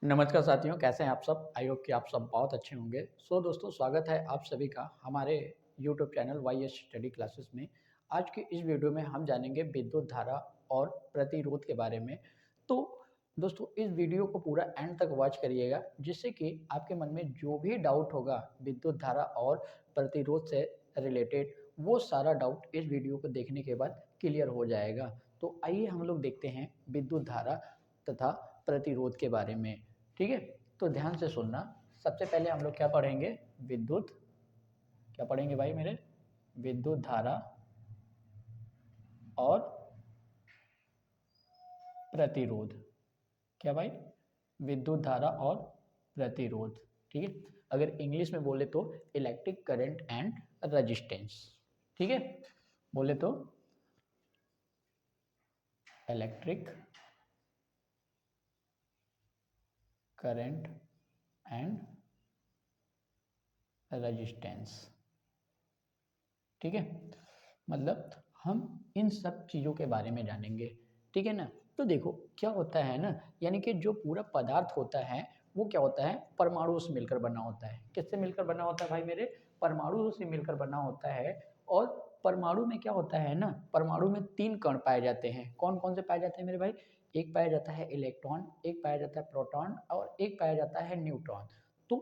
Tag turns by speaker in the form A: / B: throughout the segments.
A: नमस्कार साथियों, कैसे हैं आप सब? आई होप कि आप सब बहुत अच्छे होंगे। दोस्तों, स्वागत है आप सभी का हमारे YouTube channel YS study classes में। आज की इस वीडियो में हम जानेंगे विद्युत धारा और प्रतिरोध के बारे में। तो दोस्तों, इस वीडियो को पूरा एंड तक वॉच करिएगा, जिससे कि आपके मन में जो भी डाउट होगा विद्युत धारा और प्रतिरोध से रिलेटेड, वो सारा डाउट इस वीडियो को देखने के बाद क्लियर हो जाएगा। तो आइए हम लोग देखते हैं विद्युत धारा तथा प्रतिरोध के बारे में। ठीक है, तो ध्यान से सुनना। सबसे पहले हम लोग क्या पढ़ेंगे? विद्युत, क्या पढ़ेंगे भाई मेरे? विद्युत धारा और प्रतिरोध। क्या भाई? विद्युत धारा और प्रतिरोध। ठीक है, अगर इंग्लिश में बोले तो इलेक्ट्रिक करंट एंड रेजिस्टेंस। ठीक है, बोले तो इलेक्ट्रिक करंट एंड रेजिस्टेंस। ठीक है, मतलब हम इन सब चीज़ों के बारे में जानेंगे। ठीक है ना? तो देखो क्या होता है ना, यानी कि जो पूरा पदार्थ होता है वो क्या होता है? परमाणु से मिलकर बना होता है। किससे मिलकर बना होता है भाई मेरे? परमाणु से मिलकर बना होता है। और परमाणु में क्या होता है ना, परमाणु में 3 कण पाए जाते हैं। कौन-कौन से पाए जाते हैं मेरे भाई? एक पाया जाता है इलेक्ट्रॉन, एक पाया जाता है प्रोटॉन और एक पाया जाता है न्यूट्रॉन। तो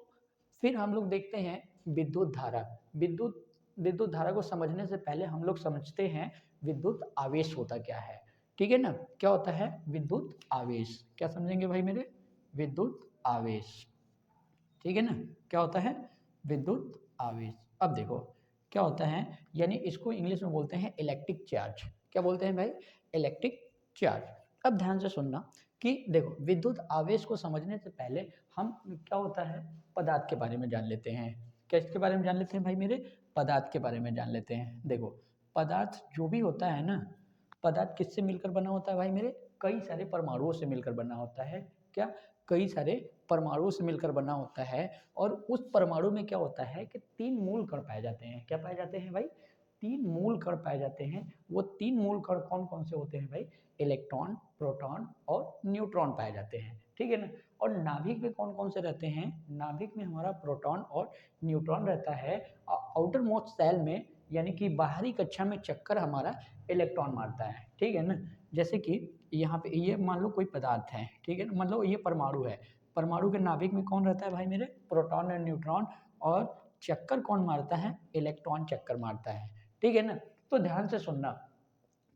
A: फिर हम लोग देखते हैं विद्युत धारा। विद्युत विद्युत धारा को समझने से पहले हम लोग समझते हैं विद्युत आवेश होता क्या है। ठीक है ना? क्या होता है विद्युत आवेश? क्या समझेंगे भाई मेरे? विद्युत आवेश। ठीक है ना? क्या होता है विद्युत आवेश? अब देखो क्या होता है, यानी इसको इंग्लिश में बोलते हैं इलेक्ट्रिक चार्ज। क्या बोलते हैं भाई? Electric charge. अब ध्यान से सुनना कि देखो विद्युत आवेश को समझने से पहले हम क्या होता है पदार्थ के बारे में जान लेते हैं। किसके बारे में जान लेते हैं भाई मेरे? पदार्थ के बारे में जान लेते हैं। देखो पदार्थ जो भी होता है ना, पदार्थ किससे मिलकर बना होता है भाई मेरे? कई सारे परमाणुओं से मिलकर बना होता है। क्या? कई सारे परमाणुओं से मिलकर बना होता है। और उस परमाणु में क्या होता है कि 3 मूल कण पाए जाते हैं। क्या पाए जाते हैं भाई? 3 मूल कण पाए जाते हैं। वो 3 मूल कण कौन-कौन से होते हैं भाई? इलेक्ट्रॉन, प्रोटॉन और न्यूट्रॉन पाए जाते हैं। ठीक है ना? और नाभिक में कौन-कौन से रहते हैं? नाभिक में हमारा प्रोटॉन और न्यूट्रॉन रहता है। आउटर मोस्ट सेल में यानी कि बाहरी कक्षा में चक्कर हमारा इलेक्ट्रॉन मारता है। ठीक है ना? जैसे कि यहाँ पे ये मान लो कोई पदार्थ है। ठीक है ना? मतलब ये परमाणु है। परमाणु के नाभिक में कौन रहता है भाई मेरे? प्रोटॉन और न्यूट्रॉन। और चक्कर कौन मारता है? इलेक्ट्रॉन चक्कर मारता है। ठीक है ना? तो ध्यान से सुनना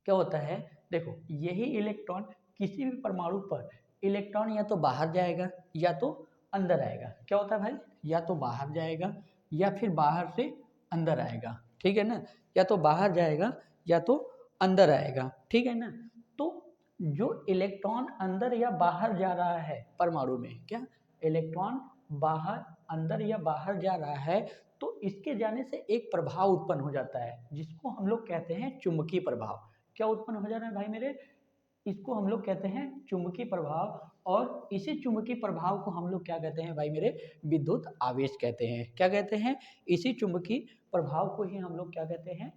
A: क्या होता है, देखो यही इलेक्ट्रॉन किसी भी परमाणु पर इलेक्ट्रॉन या तो बाहर जाएगा या तो अंदर आएगा। क्या होता है भाई? या तो बाहर जाएगा या फिर बाहर से अंदर आएगा। ठीक है ना? या तो बाहर जाएगा या तो अंदर आएगा। ठीक है ना? तो जो इलेक्ट्रॉन अंदर या बाहर जा रहा है परमाणु में, क्या इलेक्ट्रॉन बाहर अंदर या बाहर जा रहा है, तो इसके जाने से एक प्रभाव उत्पन्न हो जाता है जिसको हम लोग कहते हैं चुंबकीय प्रभाव। क्या उत्पन्न हो जा रहा है भाई मेरे? इसको हम लोग कहते हैं चुंबकीय प्रभाव। और इसी चुंबकीय प्रभाव को हम लोग क्या कहते हैं भाई मेरे? विद्युत आवेश कहते हैं। क्या कहते हैं? इसी चुंबकीय प्रभाव को ही हम लोग क्या कहते हैं?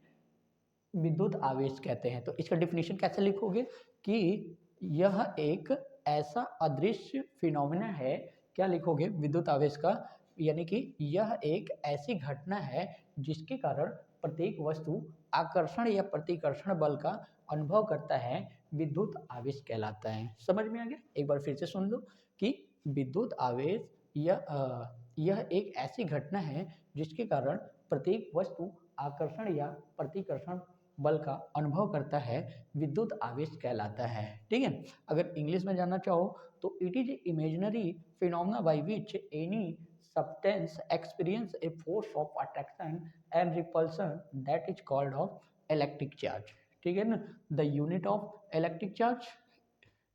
A: विद्युत आवेश कहते हैं। तो इसका डिफिनीशन कैसे लिखोगे कि यह एक ऐसा अदृश्य फिनोमेना है। क्या लिखोगे विद्युत आवेश का? यानी कि यह एक ऐसी घटना है जिसके कारण प्रत्येक वस्तु आकर्षण या प्रतिकर्षण बल का अनुभव करता है, विद्युत आवेश कहलाता है। समझ में आ गया? एक बार फिर से सुन लो कि विद्युत आवेश यह एक ऐसी घटना है जिसके कारण प्रत्येक वस्तु आकर्षण या प्रतिकर्षण बल का अनुभव करता है, विद्युत आवेश कहलाता है। ठीक है? अगर इंग्लिश में जानना चाहो तो it is imaginary phenomena by which any substance experience a force of attraction and repulsion that is called of electric charge। ठीक है ना? The unit of electric charge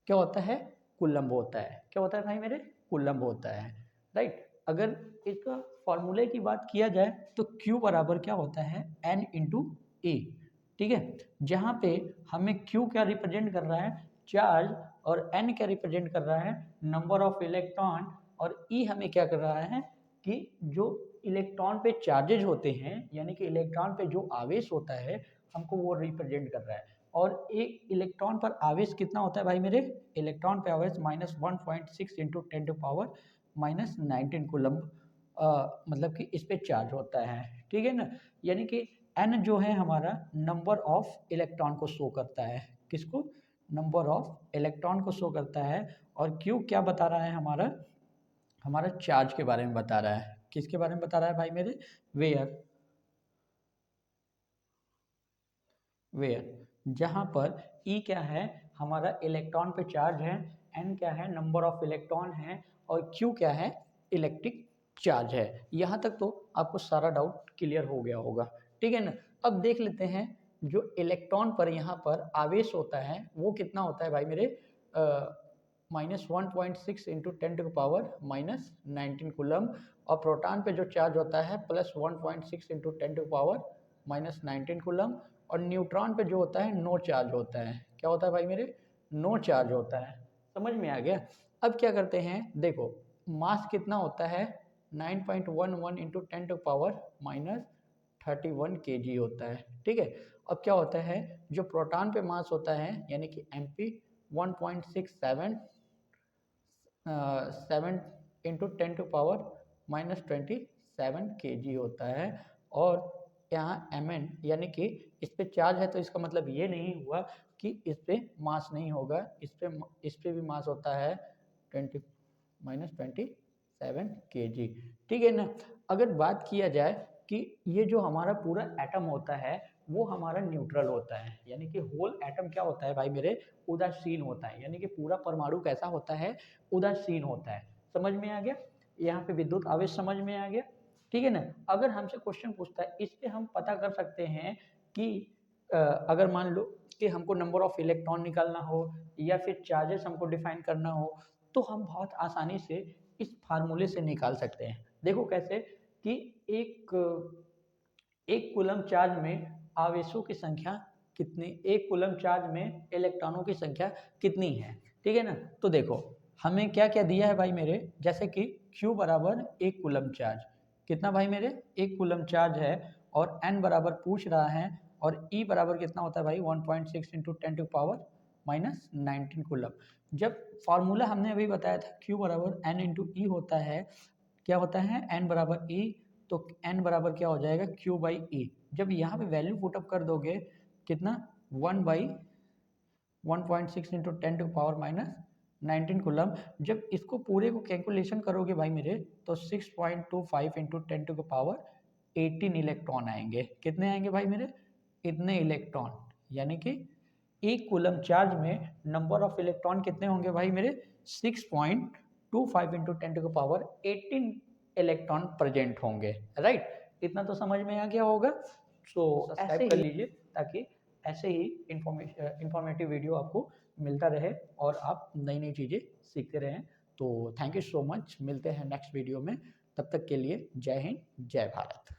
A: क्या होता है? कूलम्ब होता है। क्या होता है भाई मेरे? कूलम्ब होता है। राइट? अगर इसका फॉर्मूले की बात किया जाए तो Q बराबर क्या होता है? N इंटू ए। ठीक है? जहाँ पे हमें Q क्या रिप्रेजेंट कर रहा है? चार्ज। और N क्या रिप्रेजेंट कर रहा है? Number of electron. और E हमें क्या कर रहा है कि जो इलेक्ट्रॉन पे चार्जेज होते हैं, यानी कि इलेक्ट्रॉन पे जो आवेश होता है, हमको वो रिप्रेजेंट कर रहा है। और एक इलेक्ट्रॉन पर आवेश कितना होता है भाई मेरे, इलेक्ट्रॉन पे आवेश -1.6 इंटू 10⁻⁻19 कूलम्ब मतलब कि इस पे चार्ज होता है, ठीक है ना। यानी कि n जो है हमारा नंबर ऑफ इलेक्ट्रॉन को शो करता है, किसको, नंबर ऑफ इलेक्ट्रॉन को शो करता है। और q क्या बता रहा है, हमारा हमारा चार्ज के बारे में बता रहा है। किसके बारे में बता रहा है भाई मेरे, वेयर वेयर जहाँ पर E क्या है, हमारा इलेक्ट्रॉन पे चार्ज है, N क्या है, नंबर ऑफ इलेक्ट्रॉन है, और Q क्या है, इलेक्ट्रिक चार्ज है। यहाँ तक तो आपको सारा डाउट क्लियर हो गया होगा, ठीक है ना। अब देख लेते हैं जो इलेक्ट्रॉन पर यहाँ पर आवेश होता है वो कितना होता है भाई मेरे, -1.6 इंटू 10⁻⁻19 कूलम, और प्रोटॉन पे जो चार्ज होता है +1.6 इंटू 10⁻⁻19 कूलम, और न्यूट्रॉन पे जो होता है नो चार्ज होता है। क्या होता है भाई मेरे, नो चार्ज होता है। समझ में आ गया। अब क्या करते हैं, देखो मास कितना होता है, 9.11 इंटू 10⁻31 kg होता है, ठीक है। अब क्या होता है, जो प्रोटॉन पे मास होता है यानी कि mp 1.67 7 इंटू 10⁻⁻27 kg होता है। और यहाँ mn यानी कि इस पे चार्ज है, तो इसका मतलब ये नहीं हुआ कि इस पे मास नहीं होगा, इस पे भी मास होता है 20-27 kg, ठीक है ना। अगर बात किया जाए कि ये जो हमारा पूरा एटम होता है वो हमारा न्यूट्रल होता है, यानी कि होल एटम क्या होता है भाई मेरे, उदासीन होता है, यानी कि पूरा परमाणु कैसा होता है, उदासीन होता है। समझ में आ गया, यहाँ पे विद्युत आवेश समझ में आ गया, ठीक है ना। अगर हमसे क्वेश्चन पूछता है, इस पे हम पता कर सकते हैं कि अगर मान लो कि हमको नंबर ऑफ इलेक्ट्रॉन निकालना हो या फिर चार्जेस हमको डिफाइन करना हो, तो हम बहुत आसानी से इस फार्मूले से निकाल सकते हैं। देखो कैसे, कि एक कूलम चार्ज में आवेशों की संख्या कितनी, एक कूलम चार्ज में इलेक्ट्रॉनों की संख्या कितनी है, ठीक है ना। तो देखो हमें क्या क्या दिया है भाई मेरे, जैसे कि Q बराबर एक कूलम चार्ज, कितना भाई मेरे, एक कूलम चार्ज है, और N बराबर पूछ रहा है, और E बराबर कितना होता है भाई 1.6 इंटू 10⁻⁻19 कूलम। जब फॉर्मूला हमने अभी बताया था Q बराबर N इंटू ई होता है, क्या होता है N बराबर E, तो N बराबर क्या हो जाएगा Q बाई ई। जब यहाँ पे वैल्यू पुटअप कर दोगे कितना 1/1.6 इंटू 10⁻⁻19 कूलम, जब इसको पूरे को कैलकुलेशन करोगे भाई मेरे, तो 6.25 इंटू 10⁻18 इलेक्ट्रॉन आएंगे। कितने आएंगे भाई मेरे, इतने इलेक्ट्रॉन, यानी कि एक कूलम चार्ज में नंबर ऑफ इलेक्ट्रॉन कितने होंगे भाई मेरे, 6.25 इंटू 10⁻18 इलेक्ट्रॉन प्रेजेंट होंगे, राइट। इतना तो समझ में आ गया होगा। सो सब्सक्राइब कर लीजिए ताकि ऐसे ही इंफॉर्मेटिव वीडियो आपको मिलता रहे और आप नई नई चीज़ें सीखते रहें। तो थैंक यू सो मच, मिलते हैं नेक्स्ट वीडियो में, तब तक के लिए जय हिंद जय भारत।